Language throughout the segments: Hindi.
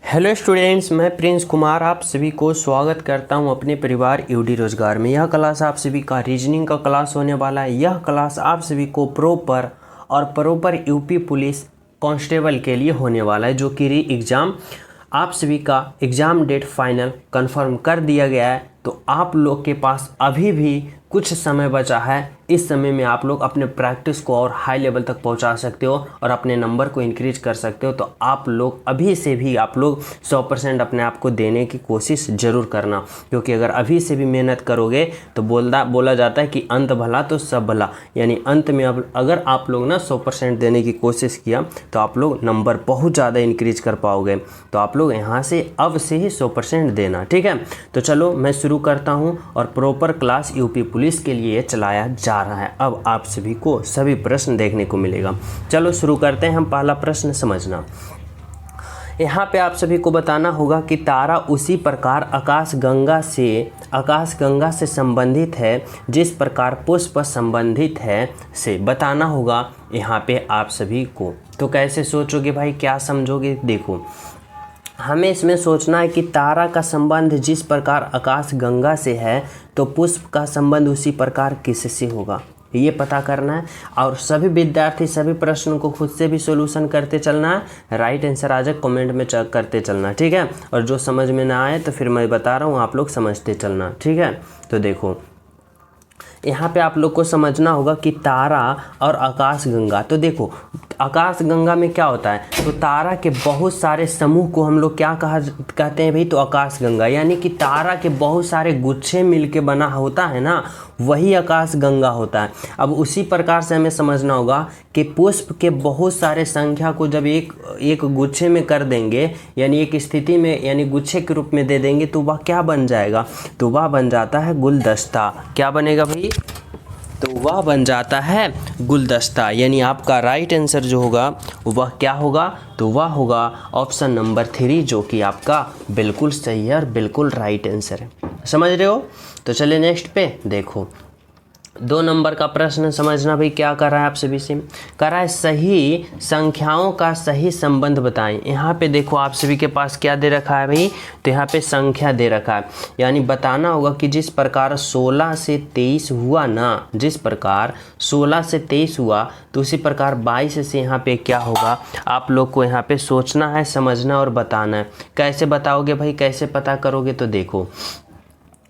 हेलो स्टूडेंट्स, मैं प्रिंस कुमार आप सभी को स्वागत करता हूं अपने परिवार यूडी रोजगार में। यह क्लास आप सभी का रीजनिंग का क्लास होने वाला है। यह क्लास आप सभी को प्रॉपर यूपी पुलिस कांस्टेबल के लिए होने वाला है, जो कि री एग्ज़ाम आप सभी का एग्ज़ाम डेट फाइनल कंफर्म कर दिया गया है। तो आप लोग के पास अभी भी कुछ समय बचा है। इस समय में आप लोग अपने प्रैक्टिस को और हाई लेवल तक पहुंचा सकते हो और अपने नंबर को इंक्रीज कर सकते हो। तो आप लोग अभी से भी आप लोग 100% अपने आप को देने की कोशिश ज़रूर करना, क्योंकि अगर अभी से भी मेहनत करोगे तो बोला जाता है कि अंत भला तो सब भला, यानी अंत में अगर आप लोग ना 100% देने की कोशिश किया तो आप लोग नंबर बहुत ज़्यादा इंक्रीज कर पाओगे। तो आप लोग यहाँ से अब से ही 100% देना, ठीक है। तो चलो मैं शुरू करता हूँ और प्रॉपर क्लास यूपी पुलिस के लिए चलाया जा रहा है। अब आप सभी को सभी प्रश्न देखने को मिलेगा। चलो शुरू करते हैं हम। पहला प्रश्न समझना। यहाँ पे आप सभी को बताना होगा कि तारा उसी प्रकार आकाशगंगा से संबंधित है जिस प्रकार पुष्प संबंधित है से बताना होगा यहाँ पे आप सभी को। तो कैसे सोचोगे भाई, क्या समझोगे? देखो, हमें इसमें सोचना है कि तारा का संबंध जिस प्रकार आकाशगंगा से है तो पुष्प का संबंध उसी प्रकार किससे होगा, ये पता करना है। और सभी विद्यार्थी सभी प्रश्नों को खुद से भी सॉल्यूशन करते चलना है। राइट आंसर आ जाए कमेंट में चेक करते चलना, ठीक है। और जो समझ में ना आए तो फिर मैं बता रहा हूँ, आप लोग समझते चलना, ठीक है। तो देखो, यहाँ पे आप लोग को समझना होगा कि तारा और आकाशगंगा। तो देखो, आकाशगंगा में क्या होता है, तो तारा के बहुत सारे समूह को हम लोग क्या कहते हैं भाई, तो आकाशगंगा। यानी कि तारा के बहुत सारे गुच्छे मिलके बना होता है ना, वही आकाशगंगा होता है। अब उसी प्रकार से हमें समझना होगा कि पुष्प के बहुत सारे संख्या को जब एक गुच्छे में कर देंगे, यानी एक स्थिति में, यानी गुच्छे के रूप में दे देंगे, तो वह क्या बन जाएगा, तो वह बन जाता है गुलदस्ता। क्या बनेगा भाई, तो वह बन जाता है गुलदस्ता। यानी आपका राइट आंसर जो होगा वह क्या होगा, तो वह होगा ऑप्शन नंबर 3, जो कि आपका बिल्कुल सही है और बिल्कुल राइट आंसर है। समझ रहे हो? तो चलिए नेक्स्ट पे देखो, 2 नंबर का प्रश्न समझना भाई। क्या कर रहा है आप सभी से, कर रहा है सही संख्याओं का सही संबंध बताएं। यहाँ पे देखो आप सभी के पास क्या दे रखा है भाई, तो यहाँ पे संख्या दे रखा है। यानी बताना होगा कि जिस प्रकार 16 से 23 हुआ ना, जिस प्रकार 16 से 23 हुआ तो उसी प्रकार 22 से यहाँ पे क्या होगा, आप लोग को यहाँ पे सोचना है, समझना और बताना है। कैसे बताओगे भाई, कैसे पता करोगे? तो देखो,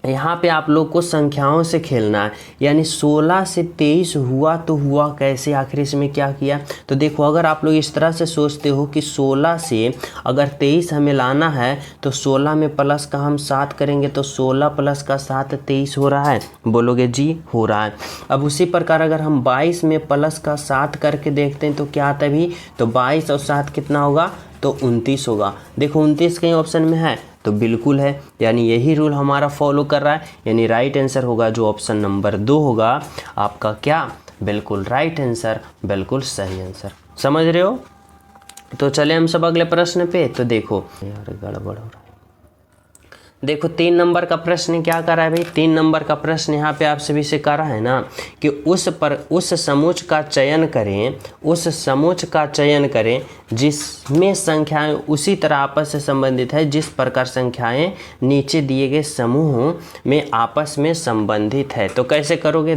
यहाँ पे आप लोग को संख्याओं से खेलना है। यानी 16 से 23 हुआ तो हुआ कैसे, आखिर इसमें क्या किया। तो देखो, अगर आप लोग इस तरह से सोचते हो कि 16 से अगर 23 हमें लाना है तो 16 में प्लस का हम 7 करेंगे, तो 16 प्लस का 7 23 हो रहा है, बोलोगे जी हो रहा है। अब उसी प्रकार अगर हम 22 में प्लस का 7 करके देखते हैं तो क्या आता है भी, तो 22 और 7 कितना होगा, तो 29 होगा। देखो 29 कहीं ऑप्शन में है, तो बिल्कुल है। यानी यही रूल हमारा फॉलो कर रहा है। यानी राइट आंसर होगा जो ऑप्शन नंबर 2 होगा आपका, क्या बिल्कुल राइट आंसर, बिल्कुल सही आंसर। समझ रहे हो? तो चले हम सब अगले प्रश्न पे। तो देखो यार, गड़बड़ हो रहा है। देखो 3 नंबर का प्रश्न क्या कर रहा है भाई, 3 नंबर का प्रश्न यहाँ पे आप सभी से कर रहा है ना कि उस समोच्च का चयन करें जिसमें संख्याएं उसी तरह आपस से संबंधित है जिस प्रकार संख्याएं नीचे दिए गए समूह में आपस में संबंधित है। तो कैसे करोगे?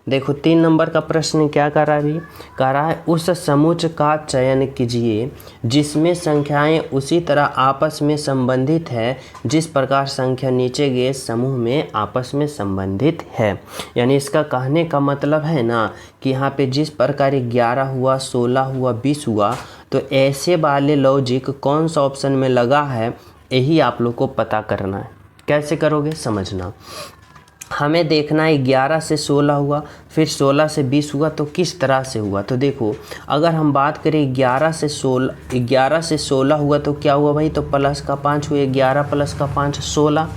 देखो 3 नंबर का प्रश्न क्या कर रहा है अभी, कह रहा है उस समुच्च का चयन कीजिए जिसमें संख्याएं उसी तरह आपस में संबंधित है जिस प्रकार संख्या नीचे गए समूह में आपस में संबंधित है। यानी इसका कहने का मतलब है ना कि यहाँ पे जिस प्रकार 11 हुआ, 16 हुआ, 20 हुआ, तो ऐसे वाले लॉजिक कौन सा ऑप्शन में लगा है, यही आप लोग को पता करना है। कैसे करोगे समझना। हमें देखना है 11 से 16 हुआ, फिर 16 से 20 हुआ, तो किस तरह से हुआ। तो देखो, अगर हम बात करें 11 से 16 हुआ तो क्या हुआ भाई, तो प्लस का 5 हुआ, 11 प्लस का 5 16।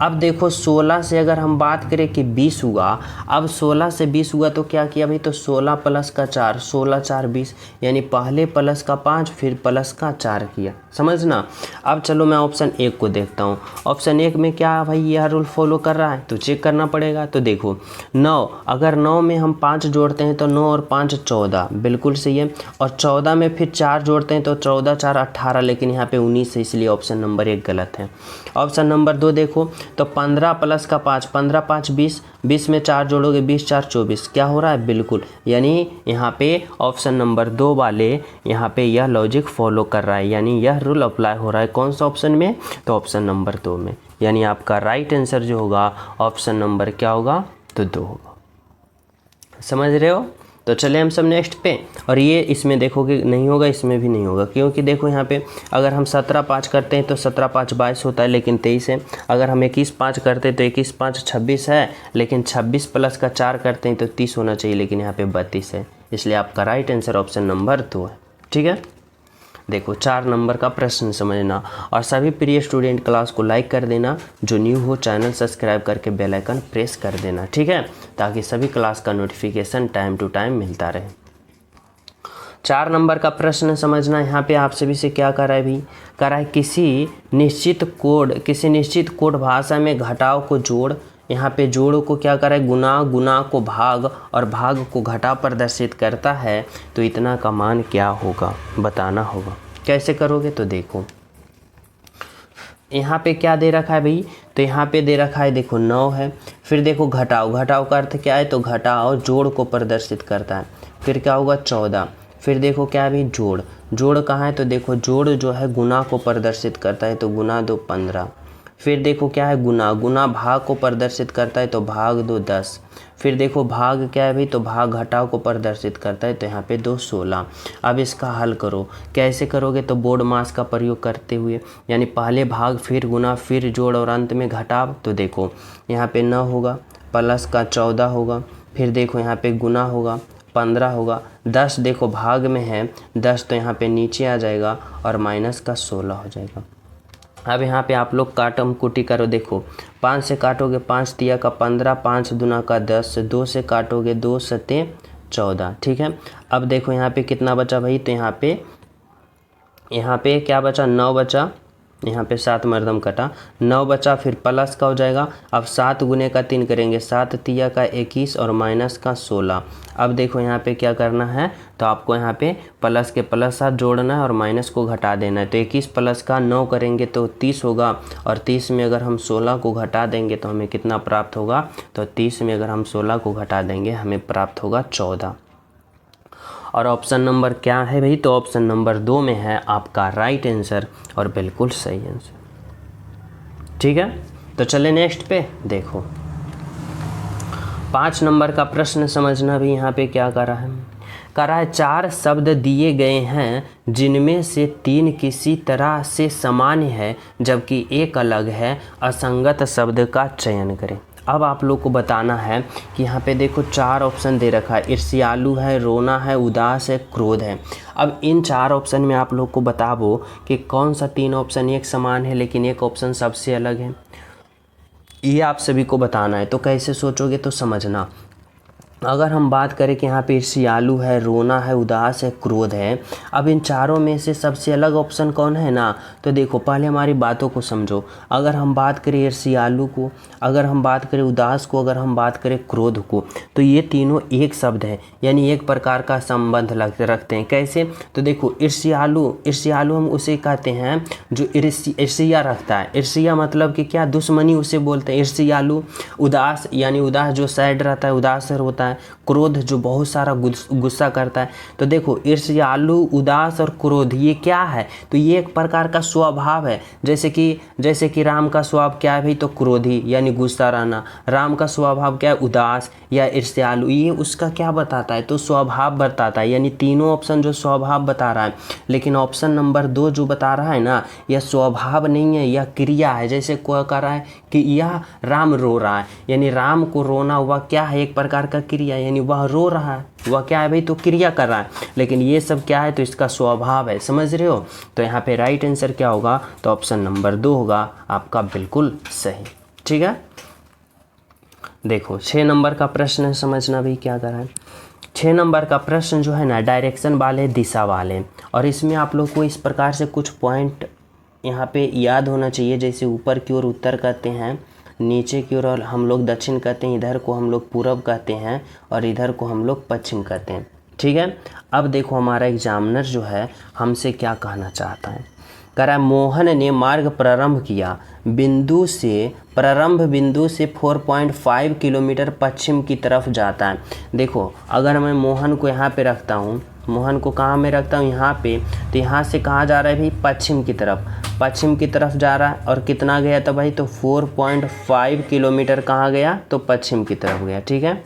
अब देखो 16 से अगर हम बात करें कि 20 हुआ, अब 16 से 20 हुआ तो क्या किया भाई, तो 16 प्लस का 4, 16 4 20, यानी पहले प्लस का 5 फिर प्लस का 4 किया। समझना। अब चलो मैं ऑप्शन 1 को देखता हूँ। ऑप्शन 1 में क्या भाई यह रूल फॉलो कर रहा है, तो चेक करना पड़ेगा। तो देखो 9, अगर 9 में हम 5 जोड़ते हैं तो 9 और 5 14, बिल्कुल सही है। और 14 में फिर 4 जोड़ते हैं तो 14 4 18, लेकिन यहाँ पे 19 है, इसलिए ऑप्शन नंबर 1 गलत है। ऑप्शन नंबर 2 देखो तो 15 प्लस का 5, 15 5 20, 20 में 4 जोड़ोगे 20 4 24, क्या हो रहा है, बिल्कुल, यानी यहाँ पे ऑप्शन नंबर 2 वाले यहाँ पे यह लॉजिक फॉलो कर रहा है, यानी यह रूल अप्लाई हो रहा है कौन सा ऑप्शन में, तो ऑप्शन नंबर 2 में। यानी आपका राइट आंसर जो होगा ऑप्शन नंबर क्या होगा, तो 2 होगा। समझ रहे हो। तो चले हम सब नेक्स्ट पे। और ये इसमें देखोगे नहीं होगा, इसमें भी नहीं होगा, क्योंकि देखो यहाँ पे अगर हम 17 5 करते हैं तो 17 5 22 होता है, लेकिन 23 है। अगर हम 21 5 करते हैं तो 21 5 26 है, लेकिन 26 प्लस का 4 करते हैं तो 30 होना चाहिए, लेकिन यहाँ पे 32 है। इसलिए आपका राइट आंसर ऑप्शन नंबर 2 है। ठीक है, देखो 4 नंबर का प्रश्न समझना। और सभी प्रिय स्टूडेंट क्लास को लाइक कर देना, जो न्यू हो चैनल सब्सक्राइब करके बेल आइकन प्रेस कर देना, ठीक है, ताकि सभी क्लास का नोटिफिकेशन टाइम टू टाइम मिलता रहे। 4 नंबर का प्रश्न समझना। यहाँ पे आप सभी से क्या कर रहा है भाई, कर रहा है किसी निश्चित कोड भाषा में घटाव को जोड़, यहाँ पे जोड़ को क्या कर रहा है, गुना, गुना को भाग और भाग को घटा प्रदर्शित करता है, तो इतना का मान क्या होगा बताना होगा। कैसे करोगे, तो देखो यहाँ पे क्या दे रखा है भाई, तो यहाँ पे दे रखा है देखो 9 है, फिर देखो घटाओ, घटाओ का अर्थ क्या है, तो घटाओ जोड़ को प्रदर्शित करता है। फिर क्या होगा 14, फिर देखो क्या है भाई जोड़, जोड़ कहाँ है, तो देखो जोड़ जो है गुना को प्रदर्शित करता है, तो गुना 2 15। फिर देखो क्या है गुना, गुना भाग को प्रदर्शित करता है, तो भाग 2 10। फिर देखो भाग क्या है भाई, तो भाग घटाव को प्रदर्शित करता है, तो यहाँ पे 2 16। अब इसका हल करो, कैसे करोगे, तो बोर्ड मास का प्रयोग करते हुए, यानी पहले भाग फिर गुना फिर जोड़ और अंत में घटाव। तो देखो यहाँ पे 9 होगा, प्लस का 14 होगा, फिर देखो यहाँ पे गुना होगा 15 होगा, 10 देखो भाग में है 10, तो यहाँ पे नीचे आ जाएगा और माइनस का 16 हो जाएगा। अब यहाँ पे आप लोग काटम कुटी करो, देखो 5 से काटोगे 5 तिया का 15, 5 दूना का 10, 2 से काटोगे 2 सते 14। ठीक है, अब देखो यहाँ पे कितना बचा भाई, तो यहाँ पे क्या बचा, 9 बचा, यहाँ पे 7 मरदम कटा, 9 बचा, फिर प्लस का हो जाएगा। अब 7 गुने का 3 करेंगे, 7 तिया का 21 और माइनस का 16। अब देखो यहाँ पे क्या करना है, तो आपको यहाँ पे प्लस के प्लस साथ जोड़ना है और माइनस को घटा देना है। तो 21 प्लस का 9 करेंगे तो 30 होगा, और 30 में अगर हम 16 को घटा देंगे तो हमें कितना प्राप्त होगा, तो 30 में अगर हम 16 को घटा देंगे हमें प्राप्त होगा 14। और ऑप्शन नंबर क्या है भाई, तो ऑप्शन नंबर 2 में है आपका राइट आंसर और बिल्कुल सही आंसर। ठीक है, तो चले नेक्स्ट पे। देखो 5 नंबर का प्रश्न समझना भी। यहाँ पे क्या कर रहा है, 4 शब्द दिए गए हैं जिनमें से 3 किसी तरह से सामान्य है जबकि एक अलग है, असंगत शब्द का चयन करें। अब आप लोग को बताना है कि यहाँ पे देखो 4 ऑप्शन दे रखा है, ईर्ष्यालु है, रोना है, उदास है, क्रोध है। अब इन 4 ऑप्शन में आप लोग को बताओ कि कौन सा 3 ऑप्शन एक समान है लेकिन एक ऑप्शन सबसे अलग है, ये आप सभी को बताना है। तो कैसे सोचोगे, तो समझना। अगर हम बात करें कि यहाँ पे ईर्ष्यालु है, रोना है, उदास है, क्रोध है, अब इन चारों में से सबसे अलग ऑप्शन कौन है ना, तो देखो पहले हमारी बातों को समझो। अगर हम बात करें ईर्ष्यालु को, अगर हम बात करें उदास को, अगर हम बात करें क्रोध को, तो ये तीनों एक शब्द है, यानी एक प्रकार का संबंध रखते हैं। कैसे, तो देखो ईर्ष्यालु हम उसे कहते हैं जो ईर्ष्या रखता है। ईर्ष्या मतलब कि क्या, दुश्मनी उसे बोलते हैं ईर्ष्यालु। उदास यानी उदास जो सैड रहता है, उदास होता है। क्रोध जो बहुत सारा गुस्सा करता है। तो देखो ईर्ष्यालु, उदास और क्रोध ये क्या है, तो ये एक प्रकार का स्वभाव है। जैसे कि राम का स्वभाव क्या है भाई, तो क्रोधी यानी गुस्सा रहना। राम का स्वभाव क्या है, उदास या ईर्ष्यालु, ये उसका क्या बताता है, तो स्वभाव बताता है। यानी तीनों ऑप्शन जो स्वभाव बता रहा है, लेकिन ऑप्शन नंबर 2 जो बता रहा है ना, यह स्वभाव नहीं है, यह क्रिया है। जैसे कोई कह रहा है कि यह राम रो रहा है, यानी राम को रोना हुआ क्या है, एक प्रकार का क्रिया, यानी वह रो रहा है, वह क्या है भाई, तो क्रिया कर रहा है। लेकिन ये सब क्या है, तो इसका स्वभाव है। समझ रहे हो। तो यहाँ पे राइट आंसर क्या होगा, तो ऑप्शन नंबर 2 होगा आपका बिल्कुल सही। ठीक है, देखो 6 नंबर का प्रश्न समझना भाई क्या कर रहा है। 6 नंबर का प्रश्न जो है ना डायरेक्शन वाले, दिशा वाले, और इसमें आप लोग को इस प्रकार से कुछ पॉइंट यहाँ पे याद होना चाहिए। जैसे ऊपर की ओर उत्तर कहते हैं, नीचे की ओर और हम लोग दक्षिण कहते हैं, इधर को हम लोग पूरब कहते हैं और इधर को हम लोग पश्चिम कहते हैं। ठीक है, अब देखो हमारा एग्जामिनर जो है हमसे क्या कहना चाहता है। कह रहा है मोहन ने मार्ग प्रारंभ किया, प्रारंभ बिंदु से 4.5 किलोमीटर पश्चिम की तरफ जाता है। देखो अगर मैं मोहन को यहाँ पे रखता हूँ, मोहन को कहाँ में रखता हूँ, यहाँ पे, तो यहाँ से कहाँ जा रहा है भाई, पश्चिम की तरफ, पश्चिम की तरफ जा रहा है। और कितना गया था भाई, तो 4.5 किलोमीटर कहाँ गया, तो पश्चिम की तरफ गया। ठीक है,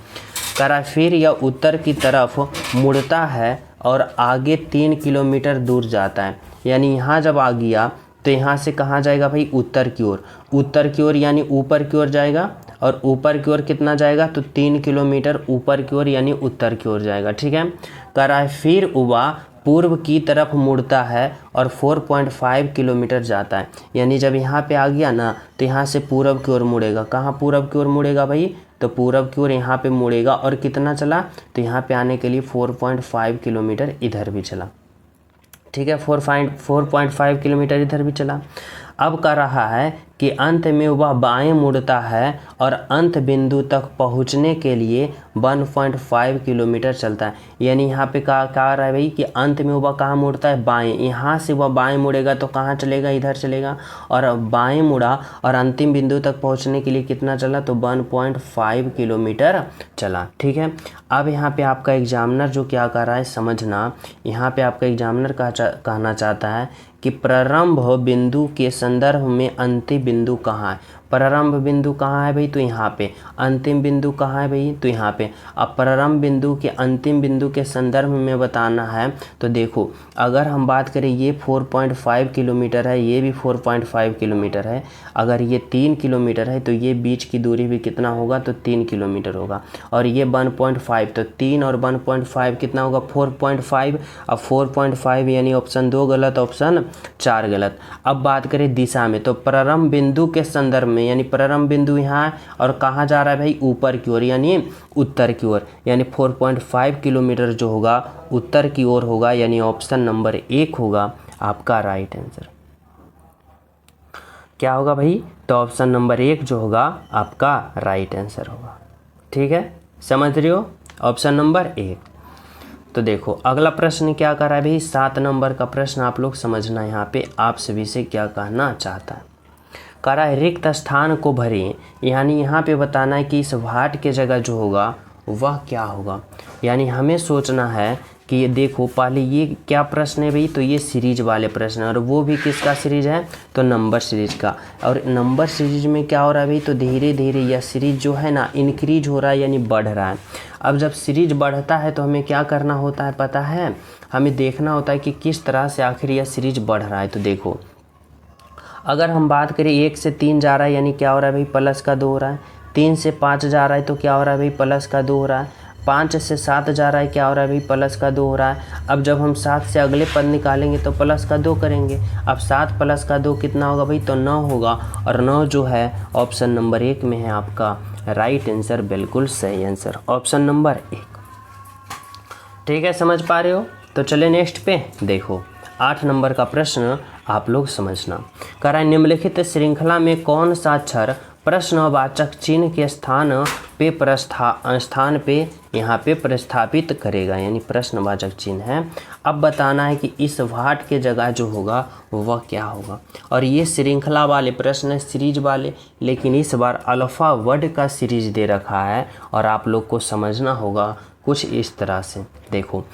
कह रहा फिर यह उत्तर की तरफ मुड़ता है और आगे 3 किलोमीटर दूर जाता है। यानी यहाँ जब आ गया तो यहाँ से कहाँ जाएगा भाई, उत्तर की ओर, उत्तर की ओर यानी ऊपर की ओर जाएगा, और ऊपर की ओर कितना जाएगा, तो 3 किलोमीटर ऊपर की ओर यानी उत्तर की ओर जाएगा। ठीक है, कह रहा है फिर वह पूर्व की तरफ मुड़ता है और 4.5 किलोमीटर जाता है। यानी जब यहाँ पे आ गया ना तो यहाँ से पूरब की ओर मुड़ेगा। कहाँ पूरब की ओर मुड़ेगा भाई, तो पूरब की ओर यहाँ पे मुड़ेगा। और कितना चला, तो यहाँ पे आने के लिए 4.5 किलोमीटर इधर भी चला। ठीक है, 4.5 किलोमीटर इधर भी चला। अब कह रहा है कि अंत में वह बाएं मुड़ता है और अंत बिंदु तक पहुंचने के लिए 1.5 किलोमीटर चलता है। यानी यहाँ पे कहा रहा है भाई कि अंत में वह कहाँ मुड़ता है, बाएं। यहाँ से वह बाएं मुड़ेगा तो कहाँ चलेगा, इधर चलेगा। और बाएं मुड़ा और अंतिम बिंदु तक पहुँचने के लिए कितना चला, तो 1.5 किलोमीटर चला। ठीक है, अब यहाँ पे आपका एग्जामिनर जो क्या कर रहा है समझना। यहाँ पे आपका एग्जामिनर कहना चाहता है कि प्रारंभ बिंदु के संदर्भ में अंतिम बिंदु कहाँ है। प्रारंभ बिंदु कहाँ है भाई, तो यहाँ पे। अंतिम बिंदु कहाँ है भाई, तो यहाँ पे। अब प्रारंभ बिंदु के अंतिम बिंदु के संदर्भ में बताना है तो देखो अगर हम बात करें ये 4.5 किलोमीटर है, ये भी 4.5 किलोमीटर है। अगर ये 3 किलोमीटर है तो ये बीच की दूरी भी कितना होगा, तो 3 किलोमीटर होगा। और ये 1.5, तो 3 और 1.5 कितना होगा, 4.5। अब 4.5 यानी ऑप्शन 2 गलत, ऑप्शन 4 गलत। अब बात करें दिशा में, तो प्रारंभ बिंदु के संदर्भ में, यानी प्रारंभ बिंदु यहाँ है और कहाँ जा रहा है भाई, ऊपर की ओर यानी उत्तर की ओर। यानी 4.5 किलोमीटर जो होगा उत्तर की ओर होगा। यानी ऑप्शन नंबर 1 होगा आपका राइट आंसर। क्या होगा भाई, तो ऑप्शन नंबर 1 जो होगा आपका राइट आंसर होगा। ठीक है, समझ रहे हो, ऑप्शन नंबर 1। तो देखो अगला प्रश्न क्या कर रहा है भाई, 7 नंबर का प्रश्न आप लोग समझना। यहाँ पे आप सभी से क्या कहना चाहता है। कह रहा है रिक्त स्थान को भरें, यानी यहाँ पे बताना है कि इस भाट के जगह जो होगा वह क्या होगा। यानी हमें सोचना है कि ये देखो पहले ये क्या प्रश्न है भाई, तो ये सीरीज वाले प्रश्न है, और वो भी किसका सीरीज है, तो नंबर सीरीज का। और नंबर सीरीज में क्या हो रहा है भाई, तो धीरे धीरे यह सीरीज जो है ना इंक्रीज हो रहा है यानी बढ़ रहा है। अब जब सीरीज बढ़ता है तो हमें क्या करना होता है पता है, हमें देखना होता है कि किस तरह से आखिर यह सीरीज बढ़ रहा है। तो देखो अगर हम बात करें 1 से 3 जा रहा है यानी क्या हो रहा है भाई, प्लस का 2 हो रहा है। 3 से 5 जा रहा है तो क्या हो रहा है भाई, प्लस का 2 हो रहा है। 5 से 7 जा रहा है, क्या हो रहा है भाई, प्लस का 2 हो रहा है। अब जब हम 7 से अगले पद निकालेंगे तो प्लस का 2 करेंगे। अब 7 प्लस का 2 कितना होगा भाई, तो 9 होगा। और 9 जो है ऑप्शन नंबर 1 में है आपका राइट आंसर, बिल्कुल सही आंसर, ऑप्शन नंबर 1। ठीक है, समझ पा रहे हो। तो चले नेक्स्ट पे देखो 8 नंबर का प्रश्न आप लोग समझना। कह रहा है निम्नलिखित श्रृंखला में कौन सा अक्षर प्रश्नवाचक चिन्ह के स्थान पे यहाँ पे प्रस्थापित करेगा, यानी प्रश्नवाचक चिन्ह है। अब बताना है कि इस भाट के जगह जो होगा वह क्या होगा। और ये श्रृंखला वाले प्रश्न है, सीरीज वाले, लेकिन इस बार अल्फ़ा वर्ड का सीरीज दे रखा है और आप लोग को समझना होगा कुछ इस तरह से। देखो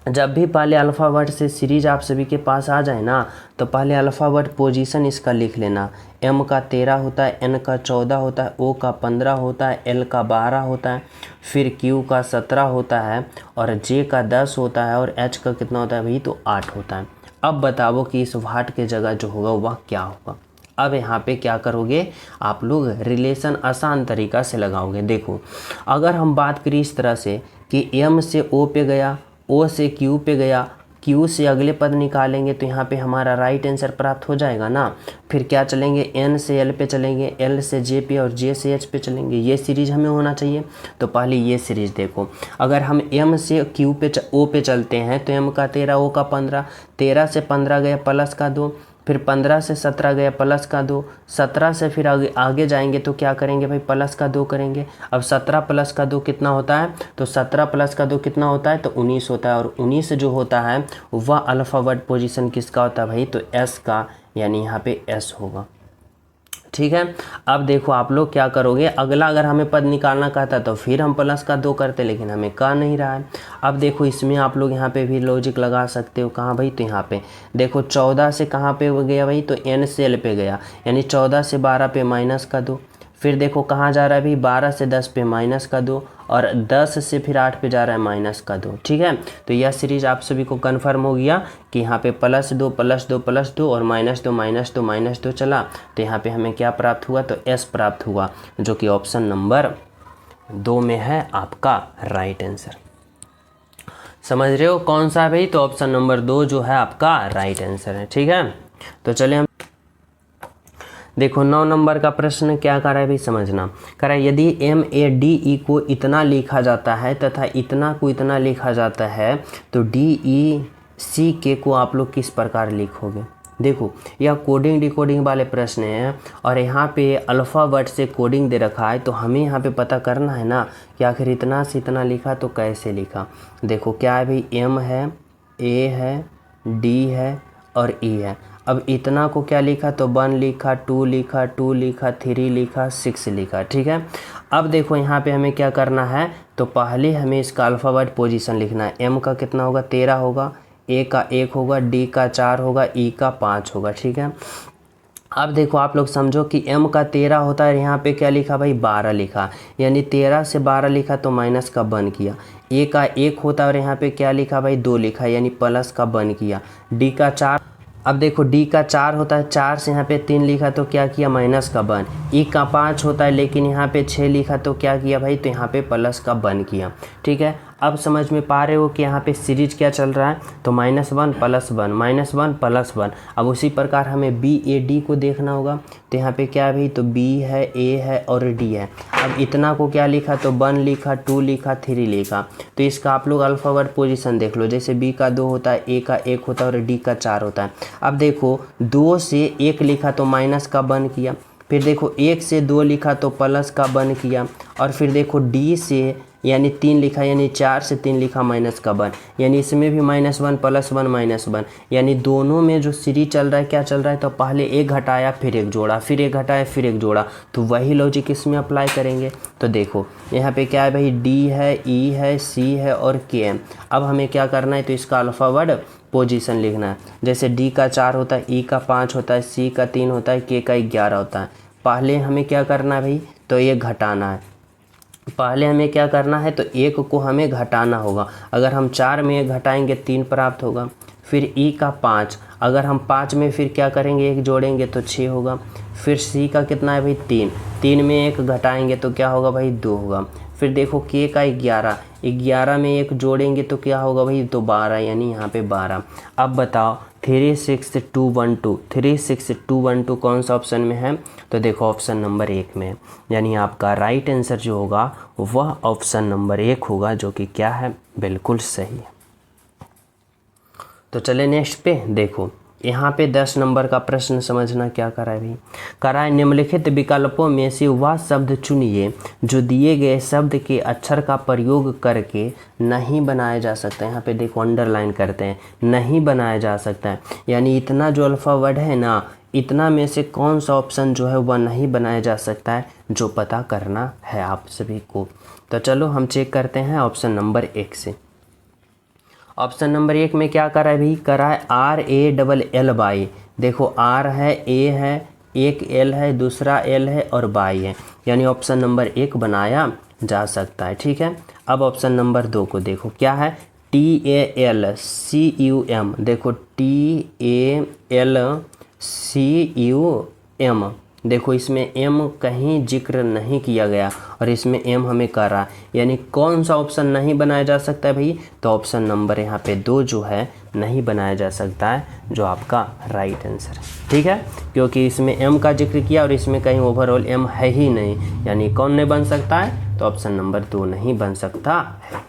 जब भी पहले अल्फ़ा वर्ड से सीरीज आप सभी के पास आ जाए ना, तो पहले अल्फ़ा वर्ड पोजीशन इसका लिख लेना। एम का 13 होता है, एन का 14 होता है, ओ का 15 होता है, एल का 12 होता है, फिर क्यू का 17 होता है, और जे का 10 होता है, और एच का कितना होता है भाई, तो 8 होता है। अब बताओ कि इस भाट के जगह जो होगा वह क्या होगा। अब यहाँ पे क्या करोगे आप लोग, रिलेशन आसान तरीक़ा से लगाओगे। देखो अगर हम बात करें इस तरह से कि एम से ओ पे गया, ओ से क्यू पे गया, क्यू से अगले पद निकालेंगे तो यहाँ पे हमारा राइट आंसर प्राप्त हो जाएगा ना। फिर क्या चलेंगे, एन से एल पे चलेंगे, एल से जे पे और जे से एच पे चलेंगे। ये सीरीज हमें होना चाहिए। तो पहले ये सीरीज देखो, अगर हम एम से क्यू पे ओ पे चलते हैं तो एम का 13, ओ का 15, 13 से 15 गया प्लस का 2, फिर 15 से 17 गया प्लस का 2, 17 से फिर आगे जाएंगे तो क्या करेंगे भाई, प्लस का 2 करेंगे। अब 17 प्लस का 2 कितना होता है, तो 17 प्लस का 2 कितना होता है, तो 19 होता है। और 19 जो होता है वह अल्फ़ाबेट पोजीशन किसका होता है भाई, तो एस का, यानी यहाँ पे एस होगा। ठीक है। अब देखो आप लोग क्या करोगे, अगला अगर हमें पद निकालना कहता तो फिर हम प्लस का 2 करते, लेकिन हमें कह नहीं रहा है। अब देखो इसमें आप लोग यहाँ पे भी लॉजिक लगा सकते हो। कहाँ भाई, तो यहाँ पे देखो 14 से कहाँ पे गया भाई, तो एन से एल पे गया, यानी 14 से 12 पे माइनस का 2। फिर देखो कहाँ जा रहा है भाई, 12 से 10 पे माइनस का 2, और 10 से फिर 8 पे जा रहा है माइनस का 2। ठीक है। तो यह सीरीज आप सभी को कन्फर्म हो गया कि यहाँ पे +2 +2 +2 और -2 -2 चला। तो यहाँ पे हमें क्या प्राप्त हुआ, तो एस प्राप्त हुआ, जो कि ऑप्शन नंबर 2 में है आपका राइट आंसर। समझ रहे हो कौन सा है भाई, तो ऑप्शन नंबर 2 जो है आपका राइट आंसर है। ठीक है। तो चलिए हम देखो 9 नंबर का प्रश्न क्या कर रहा है भाई, समझना। कह रहा है यदि MADE को इतना लिखा जाता है तथा इतना को इतना लिखा जाता है तो DECK को आप लोग किस प्रकार लिखोगे। देखो यह कोडिंग डिकोडिंग वाले प्रश्न हैं और यहाँ पे अल्फ़ाबेट से कोडिंग दे रखा है, तो हमें यहाँ पे पता करना है ना कि आखिर इतना से इतना लिखा तो कैसे लिखा। देखो क्या है भाई, M है, A है, D है और E है। अब इतना को क्या लिखा, तो 1 लिखा, 2 लिखा, 2 लिखा, 3 लिखा, 6 लिखा। ठीक है। अब देखो यहाँ पे हमें क्या करना है, तो पहले हमें इसका अल्फ़ाबेट पोजीशन लिखना है। M का कितना होगा, 13 होगा, A का 1 होगा, D का 4 होगा, E का 5 होगा। ठीक है। अब देखो आप लोग समझो कि M का 13 होता है, यहाँ पे क्या लिखा भाई, 12 लिखा, यानी 13 से 12 लिखा तो माइनस का 1 किया। A का 1 होता है और यहाँ पे क्या लिखा भाई, 2 लिखा, यानी प्लस का 1 किया। D का 4, अब देखो D का 4 होता है, 4 से यहाँ पे 3 लिखा तो क्या किया, माइनस का 1। E का 5 होता है लेकिन यहाँ पे 6 लिखा तो क्या किया भाई, तो यहाँ पे प्लस का 1 किया। ठीक है। अब समझ में पा रहे हो कि यहाँ पे सीरीज क्या चल रहा है, तो -1 +1 -1 +1। अब उसी प्रकार हमें BAD को देखना होगा, तो यहाँ पे क्या है भाई, तो B है, A है और D है। अब इतना को क्या लिखा, तो 1 लिखा, 2 लिखा, 3 लिखा। तो इसका आप लोग अल्फ़ाबेट पोजीशन देख लो, जैसे B का 2 होता है, A का 1 होता है और D का 4 होता है। अब देखो 2 से 1 लिखा तो माइनस का 1 किया, फिर देखो 1 से 2 लिखा तो प्लस का 1 किया, और फिर देखो D से यानी 3 लिखा, यानी 4 से 3 लिखा माइनस का 1, यानी इसमें भी -1 +1 -1, यानी दोनों में जो सीरीज चल रहा है क्या चल रहा है, तो पहले एक घटाया फिर एक जोड़ा, फिर एक घटाया फिर एक जोड़ा। तो वही लॉजिक इसमें अप्लाई करेंगे। तो देखो यहाँ पे क्या है भाई, D है, E है, C है और K है। अब हमें क्या करना है, तो इसका अल्फ़ाबेट पोजीशन लिखना है। जैसे D का 4 होता है, E का 5 होता है, C का 3 होता है, K का 11 होता है। पहले हमें क्या करना है भाई, तो ये घटाना है। पहले हमें क्या करना है, तो 1 को हमें घटाना होगा। अगर हम 4 में 1 घटाएंगे 3 प्राप्त होगा। फिर E का 5, अगर हम 5 में फिर क्या करेंगे, 1 जोड़ेंगे तो 6 होगा। फिर C का कितना है भाई, 3, 3 में 1 घटाएंगे तो क्या होगा भाई, 2 होगा। फिर देखो K का 11, 11 में 1 जोड़ेंगे तो क्या होगा भाई, तो 12, यानी यहाँ पे 12। अब बताओ 36212, 36212 कौन सा ऑप्शन में है, तो देखो ऑप्शन नंबर 1 में है, यानी आपका राइट आंसर जो होगा वह ऑप्शन नंबर 1 होगा, जो कि क्या है, बिल्कुल सही है। तो चले नेक्स्ट पे देखो, यहाँ पे 10 नंबर का प्रश्न समझना क्या करा है भाई। करा है निम्नलिखित विकल्पों में से वह शब्द चुनिए जो दिए गए शब्द के अक्षर का प्रयोग करके नहीं बनाया जा सकता है। यहाँ पे देखो अंडरलाइन करते हैं, नहीं बनाया जा सकता है, यानी इतना जो अल्फ़ाबेट है ना, इतना में से कौन सा ऑप्शन जो है वह नहीं बनाया जा सकता है, जो पता करना है आप सभी को। तो चलो हम चेक करते हैं ऑप्शन नंबर 1 से। ऑप्शन नंबर 1 में क्या करा है भाई, करा है RALLY। देखो R है, A है, एक L है, दूसरा L है और Y है, यानी ऑप्शन नंबर 1 बनाया जा सकता है। ठीक है। अब ऑप्शन नंबर 2 को देखो, क्या है, TALCUM। देखो TALCUM, देखो इसमें m कहीं जिक्र नहीं किया गया और इसमें m हमें कर रहा है, यानी कौन सा ऑप्शन नहीं बनाया जा सकता है भाई, तो ऑप्शन नंबर यहाँ पे 2 जो है नहीं बनाया जा सकता है, जो आपका राइट आंसर है। ठीक है, क्योंकि इसमें m का जिक्र किया और इसमें कहीं ओवरऑल m है ही नहीं, यानी कौन नहीं बन सकता है, तो ऑप्शन नंबर 2 नहीं बन सकता है।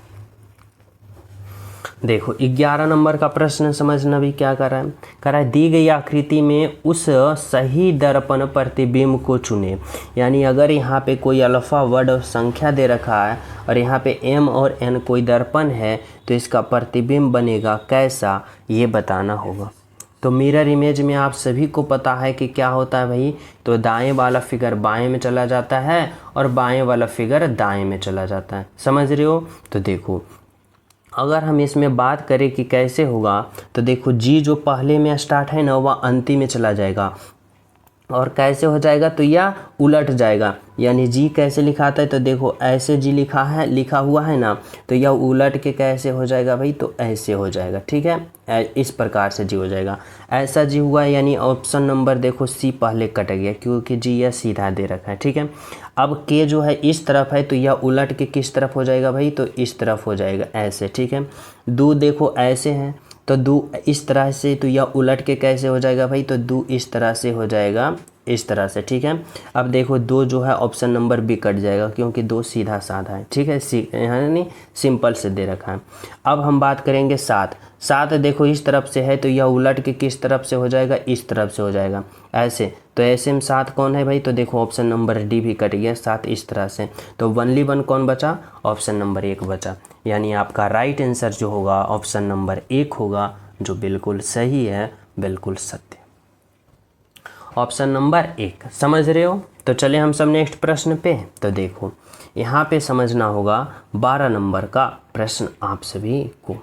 देखो 11 नंबर का प्रश्न समझना भी क्या कर रहा है, कह रहा है दी गई आकृति में उस सही दर्पण प्रतिबिंब को चुने। यानी अगर यहाँ पे कोई अल्फा वर्ड संख्या दे रखा है और यहाँ पे m और n कोई दर्पण है, तो इसका प्रतिबिंब बनेगा कैसा, ये बताना होगा। तो मिरर इमेज में आप सभी को पता है कि क्या होता है भाई, तो दाएं वाला फिगर बाएं में चला जाता है और बाएं वाला फिगर दाएं में चला जाता है, समझ रहे हो। तो देखो अगर हम इसमें बात करें कि कैसे होगा, तो देखो जी जो पहले में स्टार्ट है ना, वह अंतिम में चला जाएगा और कैसे हो जाएगा, तो यह उलट जाएगा। यानी जी कैसे लिखाता है, तो देखो ऐसे जी लिखा हुआ है ना, तो यह उलट के कैसे हो जाएगा भाई, तो ऐसे हो जाएगा। ठीक है, इस प्रकार से जी हो जाएगा, ऐसा जी हुआ, यानी ऑप्शन नंबर देखो सी पहले कट गया क्योंकि जी यह सीधा दे रखा है। ठीक है, अब के जो है इस तरफ है, तो यह उलट के किस तरफ हो जाएगा भाई, तो इस तरफ हो जाएगा ऐसे। ठीक है, दो देखो ऐसे हैं, तो दो इस तरह से, तो यह उलट के कैसे हो जाएगा भाई, तो दो इस तरह से हो जाएगा, इस तरह से। ठीक है, अब देखो दो जो है ऑप्शन नंबर बी कट जाएगा क्योंकि दो सीधा साधा है। ठीक है, यहाँ नहीं सिंपल से दे रखा है। अब हम बात करेंगे 7 देखो इस तरफ से है, तो यह उलट के किस तरफ से हो जाएगा, इस तरफ से हो जाएगा ऐसे। तो ऐसे में 7 कौन है भाई, तो देखो ऑप्शन नंबर डी भी कट गया, 7 इस तरह से। तो ओनली 1 कौन बचा, ऑप्शन नंबर 1 बचा। यानी आपका राइट आंसर जो होगा ऑप्शन नंबर 1 होगा, जो बिल्कुल सही है, बिल्कुल सत्य, ऑप्शन नंबर 1। समझ रहे हो। तो चले हम सब नेक्स्ट प्रश्न पे। तो देखो यहाँ पे समझना होगा 12 नंबर का प्रश्न आप सभी को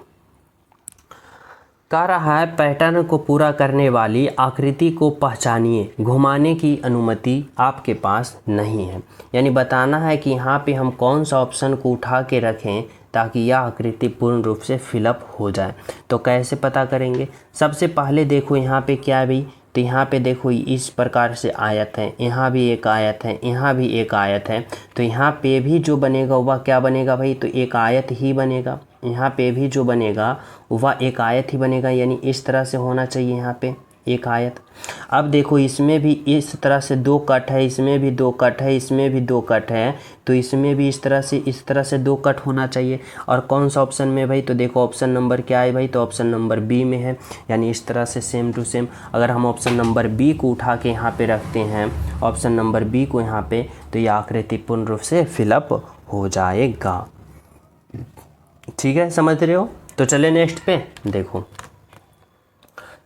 कह रहा है, पैटर्न को पूरा करने वाली आकृति को पहचानिए, घुमाने की अनुमति आपके पास नहीं है। यानी बताना है कि यहाँ पे हम कौन सा ऑप्शन को उठा के रखें ताकि यह आकृति पूर्ण रूप से फिलअप हो जाए। तो कैसे पता करेंगे, सबसे पहले देखो यहाँ पे क्या है भाई, तो यहाँ पे देखो इस प्रकार से आयत है, यहाँ भी एक आयत है, यहाँ भी एक आयत है। तो यहाँ पे भी जो बनेगा वह क्या बनेगा भाई, तो एक आयत ही बनेगा। यहाँ पे भी जो बनेगा वह एक आयत ही बनेगा, यानी इस तरह से होना चाहिए यहाँ पे एक आयत। अब देखो इसमें भी इस तरह से 2 कट है, इसमें भी 2 कट है, इसमें भी 2 कट है, तो इसमें भी इस तरह से 2 कट होना चाहिए। और कौन सा ऑप्शन में भाई, तो देखो ऑप्शन नंबर क्या है भाई, तो ऑप्शन नंबर बी में है। यानी इस तरह से सेम टू सेम अगर हम ऑप्शन नंबर बी को उठा के यहाँ पे रखते हैं, ऑप्शन नंबर बी को यहाँ पे, तो यह आकृति पूर्ण रूप से फिलअप हो जाएगा। ठीक है, समझ रहे हो। तो चले नेक्स्ट पे। देखो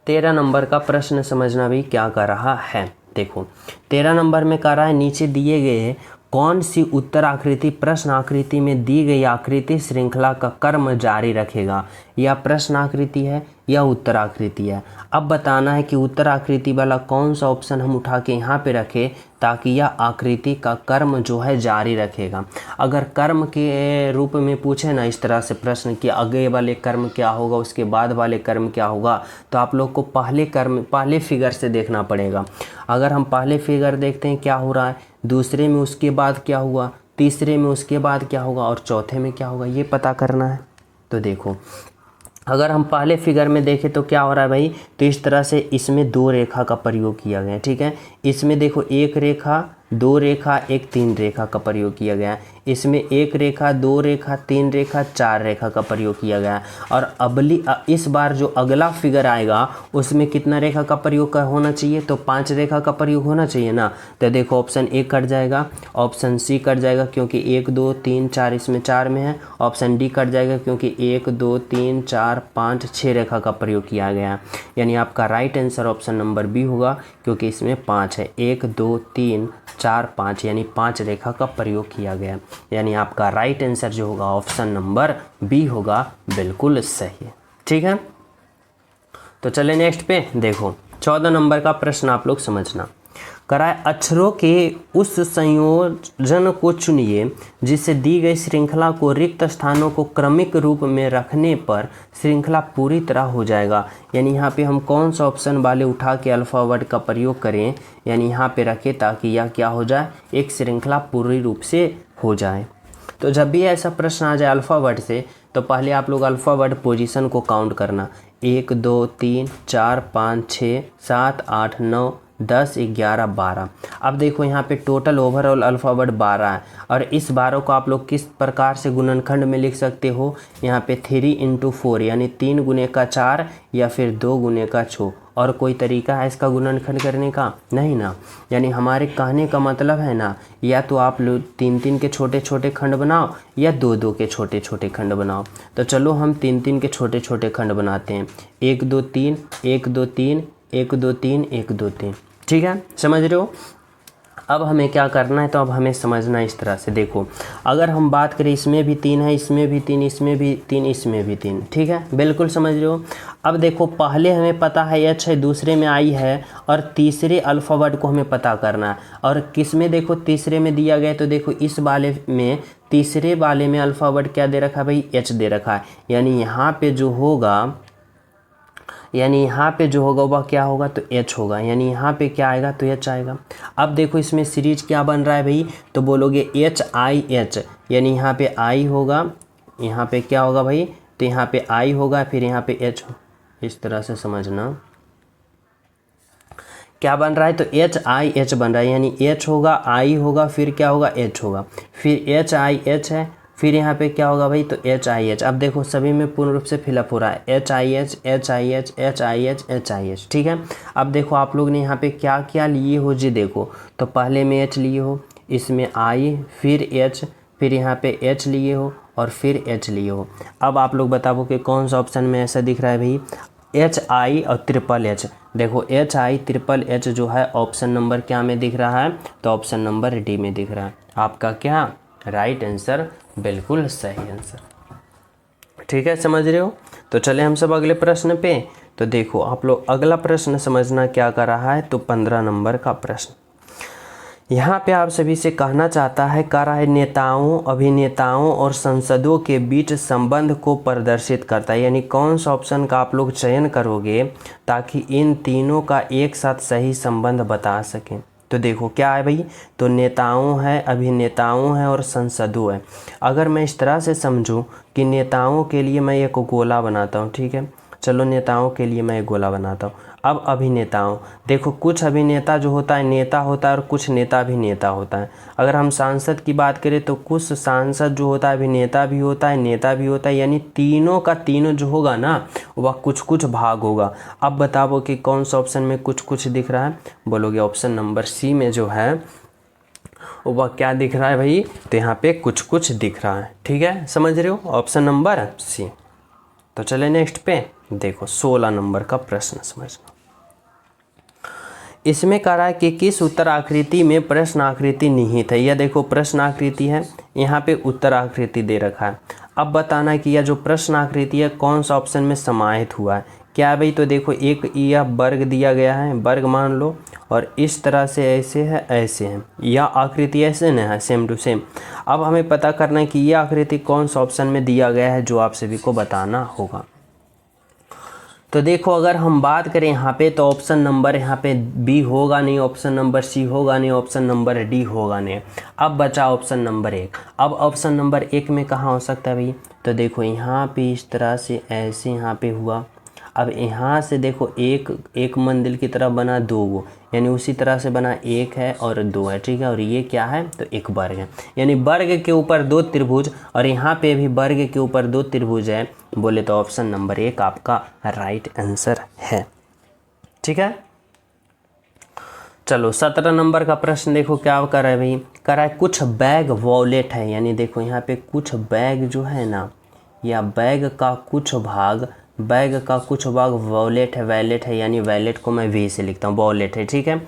13 नंबर का प्रश्न समझना भी क्या कर रहा है। देखो 13 नंबर में कह रहा है, नीचे दिए गए कौन सी उत्तर आकृति प्रश्न आकृति में दी गई आकृति श्रृंखला का कर्म जारी रखेगा। यह प्रश्न आकृति है या उत्तर आकृति है। अब बताना है कि उत्तर आकृति वाला कौन सा ऑप्शन हम उठा के यहाँ पे रखें ताकि यह आकृति का कर्म जो है जारी रखेगा। अगर कर्म के रूप में पूछे ना इस तरह से प्रश्न कि आगे वाले कर्म क्या होगा, उसके बाद वाले कर्म क्या होगा, तो आप लोग को पहले फिगर से देखना पड़ेगा। अगर हम पहले फिगर देखते हैं क्या हो रहा है, दूसरे में उसके बाद क्या हुआ, तीसरे में उसके बाद क्या होगा और चौथे में क्या होगा, ये पता करना है। तो देखो अगर हम पहले फिगर में देखें तो क्या हो रहा है भाई, तो इस तरह से इसमें 2 रेखा का प्रयोग किया गया है। ठीक है, इसमें देखो 1 रेखा 2 रेखा 1 3 रेखा का प्रयोग किया गया है। इसमें 1 रेखा 2 रेखा 3 रेखा 4 रेखा का प्रयोग किया गया है। और इस बार जो अगला फिगर आएगा उसमें कितना रेखा का प्रयोग होना चाहिए, तो 5 रेखा का प्रयोग होना चाहिए ना। तो देखो ऑप्शन ए कट जाएगा, ऑप्शन सी कट जाएगा क्योंकि 1 2 3 4 इसमें 4 में है, ऑप्शन डी कट जाएगा क्योंकि 1 2 3 4 5 6 रेखा का प्रयोग किया गया है। यानी आपका right answer option number B होगा क्योंकि इसमें 5 है, 1 2 3 4 5, यानी 5 रेखा का प्रयोग किया गया। यानी आपका राइट आंसर जो होगा ऑप्शन नंबर बी होगा, बिल्कुल सही है। ठीक है, तो चले नेक्स्ट पे। देखो 14 नंबर का प्रश्न आप लोग समझना। कराए अक्षरों के उस संयोजन को चुनिए जिससे दी गई श्रृंखला को रिक्त स्थानों को क्रमिक रूप में रखने पर श्रृंखला पूरी तरह हो जाएगा। यानी यहाँ पे हम कौन सा ऑप्शन वाले उठा के अल्फ़ावर्ड का प्रयोग करें, यानी यहाँ पे रखें ताकि यह क्या हो जाए, एक श्रृंखला पूरी रूप से हो जाए। तो जब भी ऐसा प्रश्न आ जाए अल्फ़ावर्ड से तो पहले आप लोग अल्फ़ावर्ड पोजीशन को काउंट करना, 1 2 3 4 5 6 7 8 9 10 11 12। अब देखो यहाँ पे टोटल ओवरऑल अल्फ़ावर्ड 12 है और इस 12 को आप लोग किस प्रकार से गुणनखंड में लिख सकते हो, यहाँ पे 3 × 4 यानी 3 गुने का 4 या फिर 2 गुने का 6। और कोई तरीका है इसका गुणनखंड करने का? नहीं ना। यानी हमारे कहने का मतलब है ना, या तो आप लोग 3-3 के छोटे छोटे खंड बनाओ या 2-2 के छोटे छोटे खंड बनाओ। तो चलो हम 3-3 के छोटे छोटे खंड बनाते हैं, 1 2 3 1 2 3 1 2 3 1 2 3। ठीक है, समझ रहे हो? अब हमें क्या करना है, तो अब हमें समझना है इस तरह से। देखो अगर हम बात करें इसमें भी 3 है, इसमें भी 3, इसमें भी 3, इसमें भी 3। ठीक है, बिल्कुल समझ रहे हो। अब देखो पहले हमें पता है एच है, दूसरे में आई है और तीसरे अल्फ़ावर्ड को हमें पता करना है। और किस में देखो तीसरे में दिया गया है, तो देखो इस वाले में, तीसरे वाले में अल्फ़ावर्ड क्या दे रखा है भाई, एच दे रखा है। यानी यहाँ पे जो होगा, वह क्या होगा, तो एच होगा। यानी यहाँ पे क्या आएगा, तो एच आएगा। अब देखो इसमें सीरीज क्या बन रहा है भाई, तो बोलोगे HIH, यानी यहाँ पे आई होगा, यहाँ पे क्या होगा भाई, तो यहाँ पे आई होगा, फिर यहाँ पे एच। इस तरह से समझना क्या बन रहा है, तो HIH बन रहा है। यानी एच होगा, आई होगा, फिर क्या होगा, एच होगा, फिर HIH है, फिर यहाँ पे क्या होगा भाई, तो HIH। अब देखो सभी में पूर्ण रूप से फिलअप हो रहा है, HIH HIH HIH HIH। ठीक है, अब देखो आप लोग ने यहाँ पे क्या क्या लिए हो जी, देखो तो पहले में H लिए हो, इसमें I, फिर H, फिर यहाँ पे H लिए हो और फिर H लिए हो। अब आप लोग बताओ कि कौन सा ऑप्शन में ऐसा दिख रहा है भाई, HI और HHH। देखो HI HHH जो है ऑप्शन नंबर क्या में दिख रहा है, तो ऑप्शन नंबर डी में दिख रहा है। आपका क्या राइट आंसर, बिल्कुल सही आंसर। ठीक है, समझ रहे हो? तो चले हम सब अगले प्रश्न पे। तो देखो आप लोग अगला प्रश्न समझना क्या कर रहा है, तो 15 नंबर का प्रश्न यहाँ पे आप सभी से कहना चाहता है, कर रहा है नेताओं, अभिनेताओं और सांसदों के बीच संबंध को प्रदर्शित करता है। यानी कौन सा ऑप्शन का आप लोग चयन करोगे ताकि इन तीनों का एक साथ सही संबंध बता सकें। तो देखो क्या है भाई, तो नेताओं है, अभिनेताओं है और संसदों है। अगर मैं इस तरह से समझूं कि नेताओं के लिए मैं एक गोला बनाता हूं, ठीक है, चलो नेताओं के लिए मैं एक गोला बनाता हूं। अब अभिनेताओं, देखो कुछ अभिनेता जो होता है नेता होता है और कुछ नेता अभिनेता होता है। अगर हम सांसद की बात करें तो कुछ सांसद जो होता है अभिनेता भी होता है, नेता भी होता है। यानी तीनों का तीनों जो होगा ना, वह कुछ कुछ भाग होगा। अब बताओ कि कौन सा ऑप्शन में कुछ कुछ दिख रहा है, बोलोगे ऑप्शन नंबर सी में जो है वह क्या दिख रहा है भाई, तो यहाँ पे कुछ कुछ दिख रहा है। ठीक है, समझ रहे हो, ऑप्शन नंबर सी। तो चले नेक्स्ट पे, देखो 16 नंबर का प्रश्न समझना। इसमें कह रहा है कि किस उत्तर आकृति में प्रश्न आकृति निहित है। यह देखो प्रश्न आकृति है, यहाँ पे उत्तर आकृति दे रखा है। अब बताना कि यह जो प्रश्न आकृति है कौन सा ऑप्शन में समाहित हुआ है। क्या है भाई, तो देखो एक यह वर्ग दिया गया है, वर्ग मान लो, और इस तरह से ऐसे है, ऐसे है, यह आकृति ऐसे न है, सेम टू सेम। अब हमें पता करना है कि यह आकृति कौन सा ऑप्शन में दिया गया है, जो आप सभी को बताना होगा। तो देखो अगर हम बात करें यहाँ पे, तो ऑप्शन नंबर यहाँ पे बी होगा नहीं, ऑप्शन नंबर सी होगा नहीं, ऑप्शन नंबर डी होगा नहीं। अब बचा ऑप्शन नंबर 1। अब ऑप्शन नंबर 1 में कहाँ हो सकता है भाई, तो देखो यहाँ पे इस तरह से ऐसे यहाँ पे हुआ। अब यहाँ से देखो एक मंदिर की तरफ बना 2 गो, यानी उसी तरह से बना 1 है और 2 है। ठीक है, और ये क्या है, तो एक वर्ग है। यानी वर्ग के ऊपर 2 त्रिभुज, और यहाँ पे भी वर्ग के ऊपर 2 त्रिभुज है, बोले तो ऑप्शन नंबर 1 आपका राइट आंसर है। ठीक है, चलो 17 नंबर का प्रश्न देखो क्या कर रहा है भाई, कर रहा है कुछ बैग वॉलेट है। यानी देखो यहाँ पे कुछ बैग जो है ना, या बैग का कुछ भाग वॉलेट है, वैलेट है, यानी वैलेट को मैं वी से लिखता हूँ, वॉलेट है। ठीक है,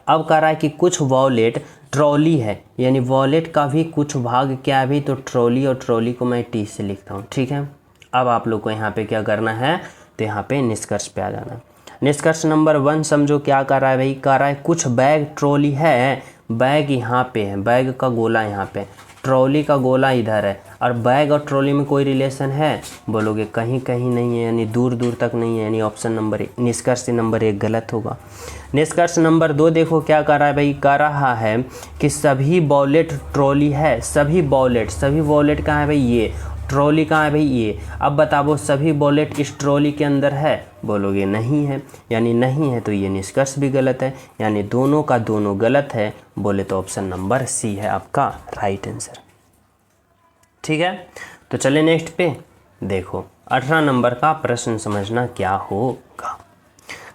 अब कह रहा है कि कुछ वॉलेट ट्रॉली है, यानी वॉलेट का भी कुछ भाग क्या है भी, तो ट्रॉली, और ट्रॉली को मैं टी से लिखता हूँ। ठीक है, अब आप लोग को यहाँ पे क्या करना है, तो यहाँ पे निष्कर्ष पे आ जाना। निष्कर्ष नंबर 1 समझो क्या कर रहा है भाई, कर रहा है कुछ बैग ट्रॉली है, बैग यहाँ पे है, बैग का गोला यहाँ पे, ट्रॉली का गोला इधर है, और बैग और ट्रॉली में कोई रिलेशन है, बोलोगे कहीं कहीं नहीं है, यानी दूर दूर तक नहीं है, यानी ऑप्शन नंबर निष्कर्ष नंबर 1 गलत होगा। निष्कर्ष नंबर 2 देखो क्या कर रहा है भाई, कर रहा है कि सभी वॉलेट ट्रॉली है, सभी वॉलेट कहाँ है भाई, ये ट्रॉली कहाँ है भाई, ये। अब बताओ सभी वॉलेट इस ट्रॉली के अंदर है, बोलोगे नहीं है, यानी नहीं है, तो ये निष्कर्ष भी गलत है, यानी दोनों का दोनों गलत है, बोले तो ऑप्शन नंबर सी है आपका राइट आंसर। ठीक है, तो चले नेक्स्ट पे देखो 18 नंबर का प्रश्न समझना क्या होगा।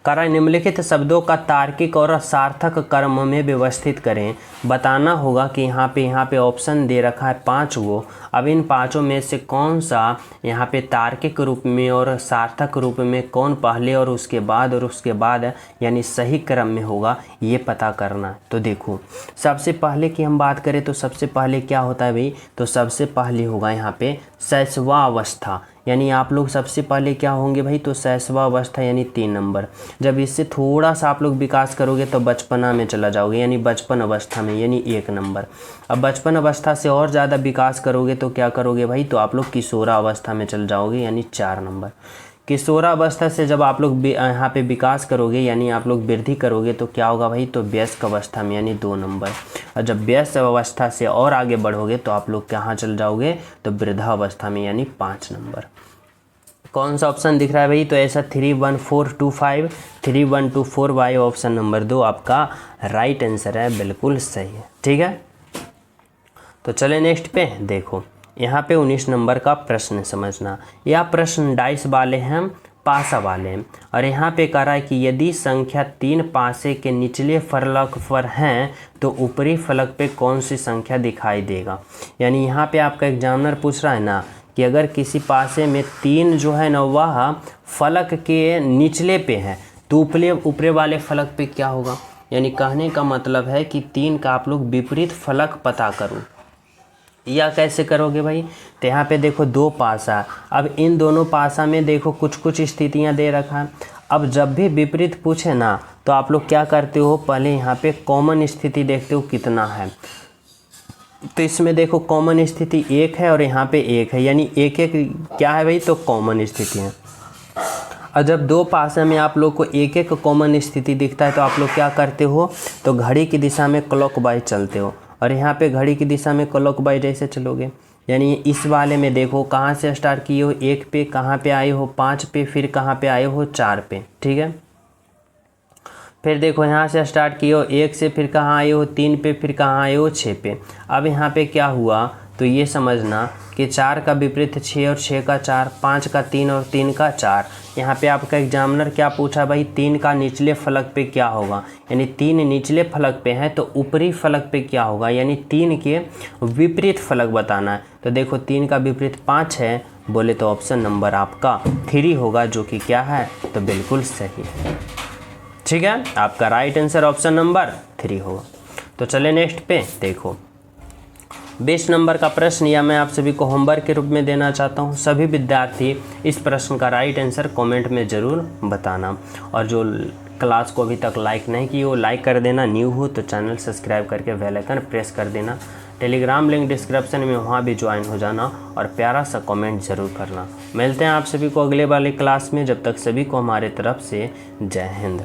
करा निम्नलिखित शब्दों का तार्किक और सार्थक क्रम में व्यवस्थित करें। बताना होगा कि यहाँ पे ऑप्शन दे रखा है 5 गो। अब इन 5 में से कौन सा यहाँ पे तार्किक रूप में और सार्थक रूप में कौन पहले और उसके बाद यानी सही क्रम में होगा, ये पता करना है। तो देखो सबसे पहले की हम बात करें तो सबसे पहले क्या होता है भाई, तो सबसे पहले होगा यहाँ पे शैशवावस्था, यानी आप लोग सबसे पहले क्या होंगे भाई, तो शैशवावस्था यानी 3 नंबर। जब इससे थोड़ा सा आप लोग विकास करोगे तो बचपना में चला जाओगे, यानी बचपन अवस्था में, यानी 1 नंबर। अब बचपन अवस्था से और ज़्यादा विकास करोगे तो क्या करोगे भाई, तो आप लोग किशोरावस्था में चल जाओगे, यानी 4 नंबर। किशोरावस्था से जब आप लोग यहाँ पे विकास करोगे यानी आप लोग वृद्धि करोगे तो क्या होगा भाई, तो वयस्क अवस्था में, यानी 2 नंबर। और जब वयस्क अवस्था से और आगे बढ़ोगे तो आप लोग कहाँ चल जाओगे, तो वृद्धावस्था में, यानी 5 नंबर। कौन सा ऑप्शन दिख रहा है भाई, तो ऐसा 31425 3124 बाई ऑप्शन नंबर 2 आपका राइट आंसर है, बिल्कुल सही है। ठीक है, तो चले नेक्स्ट पे देखो यहाँ पे 19 नंबर का प्रश्न समझना। यह प्रश्न डाइस वाले हैं, पासा वाले हैं, और यहाँ पे कह रहा है कि यदि संख्या 3 पासे के निचले फलक पर हैं तो ऊपरी फलक पे कौन सी संख्या दिखाई देगा। यानी यहाँ पे आपका एग्जामिनर पूछ रहा है ना कि अगर किसी पासे में 3 जो है ना वह फलक के निचले पे है तो ऊपरे वाले फलक पे क्या होगा। यानी कहने का मतलब है कि 3 का आप लोग विपरीत फलक पता करो। या कैसे करोगे भाई, तो यहाँ पे देखो 2 पासा, अब इन दोनों पासा में देखो कुछ स्थितियाँ दे रखा है। अब जब भी विपरीत पूछे ना तो आप लोग क्या करते हो, पहले यहाँ पे कॉमन स्थिति देखते हो कितना है। तो इसमें देखो कॉमन स्थिति 1 है और यहाँ पे 1 है, यानी एक क्या है भाई, तो कॉमन स्थिति है। और जब 2 पासे में आप लोग को एक कॉमन स्थिति दिखता है तो आप लोग क्या करते हो, तो घड़ी की दिशा में क्लॉकवाइज चलते हो। और यहाँ पे घड़ी की दिशा में क्लॉकवाइज ऐसे चलोगे, यानी इस वाले में देखो कहाँ से स्टार्ट किए हो, 1 पे, कहाँ पे आए हो 5 पे, फिर कहाँ पे आए हो 4 पे। ठीक है, फिर देखो यहाँ से स्टार्ट किए हो 1 से, फिर कहाँ आए हो 3 पे, फिर कहाँ आए हो 6 पे। अब यहाँ पे क्या हुआ, तो ये समझना कि 4 का विपरीत 6 और 6 का 4, 5 का 3 और 3 का 4। यहाँ पे आपका एग्जामिनर क्या पूछा भाई, 3 का निचले फलक पे क्या होगा, यानी 3 निचले फलक पे है तो ऊपरी फलक पे क्या होगा, यानी 3 के विपरीत फलक बताना है। तो देखो 3 का विपरीत 5 है, बोले तो ऑप्शन नंबर आपका 3 होगा, जो कि क्या है, तो बिल्कुल सही है। ठीक है, आपका राइट आंसर ऑप्शन नंबर 3 होगा। तो चले नेक्स्ट पे देखो 20 नंबर का प्रश्न, या मैं आप सभी को होमवर्क के रूप में देना चाहता हूं। सभी विद्यार्थी इस प्रश्न का राइट आंसर कमेंट में ज़रूर बताना, और जो क्लास को अभी तक लाइक नहीं की वो लाइक कर देना, न्यू हो तो चैनल सब्सक्राइब करके बेल आइकन प्रेस कर देना। टेलीग्राम लिंक डिस्क्रिप्शन में, वहाँ भी ज्वाइन हो जाना और प्यारा सा कमेंट ज़रूर करना। मिलते हैं आप सभी को अगले वाली क्लास में, जब तक सभी को हमारे तरफ से जय हिंद।